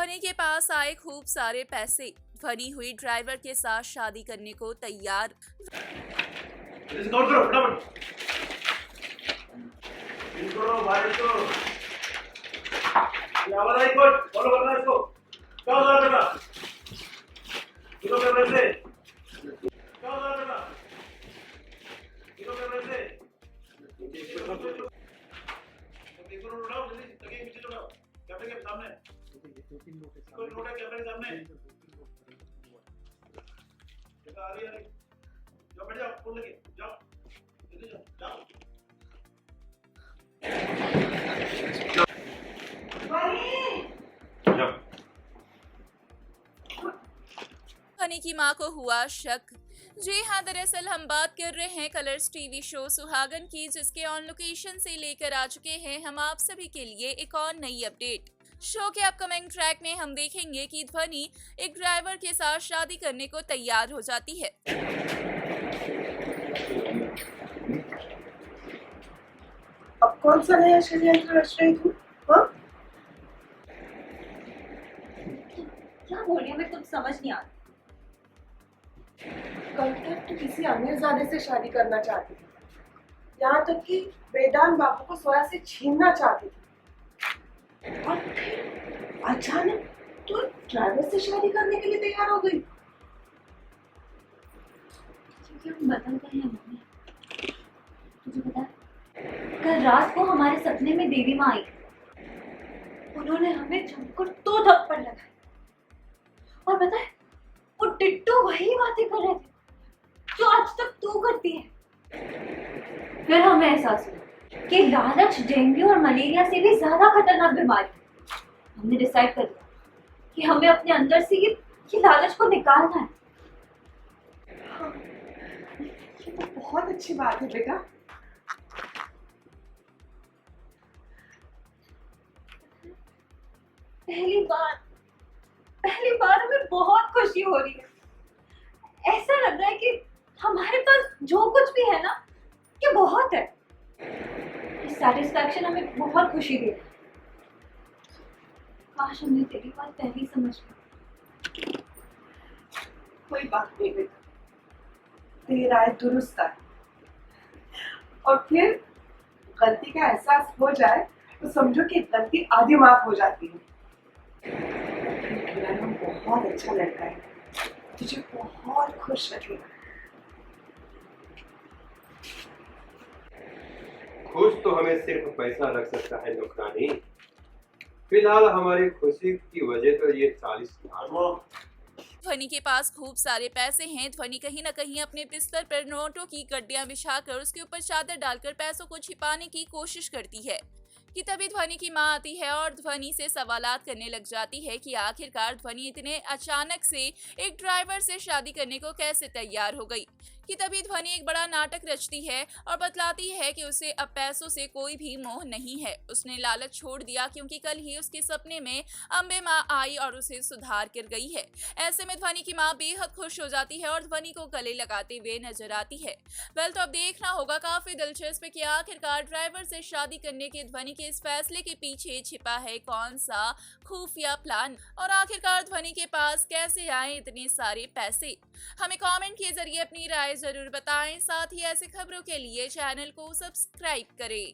ध्वनि के पास आए खूब सारे पैसे। ध्वनि हुई ड्राइवर के साथ शादी करने को तैयार। कवर करो फटाफट। इसको बारिश को ये आवाज आई कोई फॉलो करना है इसको। क्या हो रहा है बेटा? किलो कैमरे से क्या हो रहा है बेटा? किलो कैमरे से एक करोड़ उठाओ जल्दी तकिए के पीछे उठाओ। कैमरे के सामने कोई नोट है कैमरे के सामने। जगह आ रही है जाओ बैठ जाओ फोन लेके जाओ जल्दी जाओ जाओ। ध्वनि की मां को हुआ शक। जी हाँ, दरअसल हम बात कर रहे हैं कलर्स टीवी शो सुहागन की, जिसके ऑन लोकेशन से लेकर आ चुके हैं हम आप सभी के लिए एक और नई अपडेट। शो के अपकमिंग ट्रैक में हम देखेंगे कि ध्वनि एक ड्राइवर के साथ शादी करने को तैयार हो जाती है। अब कौन सा नया षड्यंत्र रच रही तू? हाँ? क्या बोल रही है? मैं कुछ समझ नहीं आ रहा। कल तक तू किसी अमीरजादे से शादी करना चाहती थी, यहाँ तक कि वेदांत बाबू को सोया से छीनना चाहती थी, और फिर अचानक तू ड्राइवर से शादी करने के लिए तैयार हो गई। क्योंकि हम बदल गए हैं मम्मी। तुझे पता है, कल रात को हमारे सपने में देवी माँ आई। उन्होंने हमें जमकर 2 थप्पड़ लगाए और पता है, वो टिट्टू वही बातें कर रहे थे जो आज तक तू करती है। फिर हमें एहसास हुआ कि लालच डेंगू और मलेरिया से भी ज्यादा खतरनाक बीमारी है। हमने डिसाइड कर लिया कि हमें अपने अंदर से ये लालच को निकालना है। हाँ, ये तो बहुत अच्छी बात है बेटा। पहली बार हमें बहुत खुशी हो रही है। ऐसा लग रहा है कि हमारे पास जो कुछ भी है ना, ये बहुत है। सैटिस्फैक्शन हमें बहुत खुशी दे रही है। काश हमने तेरी बात पहले ही समझ ली। कोई बात नहीं बेटा, तेरी राय दुरुस्त है। और फिर गलती का एहसास हो जाए तो समझो कि गलती आधी माफ हो जाती है। मेरा नाम बहुत अच्छा लड़का है, तुझे बहुत खुश रखेगा। खुश तो हमें सिर्फ पैसा रख सकता है नौकरानी। फिलहाल हमारी खुशी की वजह तो ये 40 लाख। ध्वनि के पास खूब सारे पैसे हैं। ध्वनि कहीं न कहीं अपने बिस्तर पर नोटों की गड्डियां बिछाकर उसके ऊपर चादर डालकर पैसों को छिपाने की कोशिश करती है कि तभी ध्वनि की मां आती है और ध्वनि से सवालात करने लग जाती है कि आखिरकार ध्वनि इतने अचानक से एक ड्राइवर से शादी करने को कैसे तैयार हो गई। कि तभी ध्वनि एक बड़ा नाटक रचती है और बतलाती है कि उसे अब पैसों से कोई भी मोह नहीं है। उसने लालच छोड़ दिया क्योंकि कल ही उसके सपने में अम्बे माँ आई और उसे सुधार कर गई है। ऐसे में ध्वनि की माँ बेहद खुश हो जाती है और ध्वनि को गले लगाते हुए नजर आती है। तो अब देखना होगा काफी दिलचस्प कि आखिरकार ड्राइवर से शादी करने के ध्वनि के इस फैसले के पीछे छिपा है कौन सा खुफिया प्लान, और आखिरकार ध्वनि के पास कैसे आए इतने सारे पैसे। हमें कमेंट के जरिए अपनी राय जरूर बताएं। साथ ही ऐसी खबरों के लिए चैनल को सब्सक्राइब करें।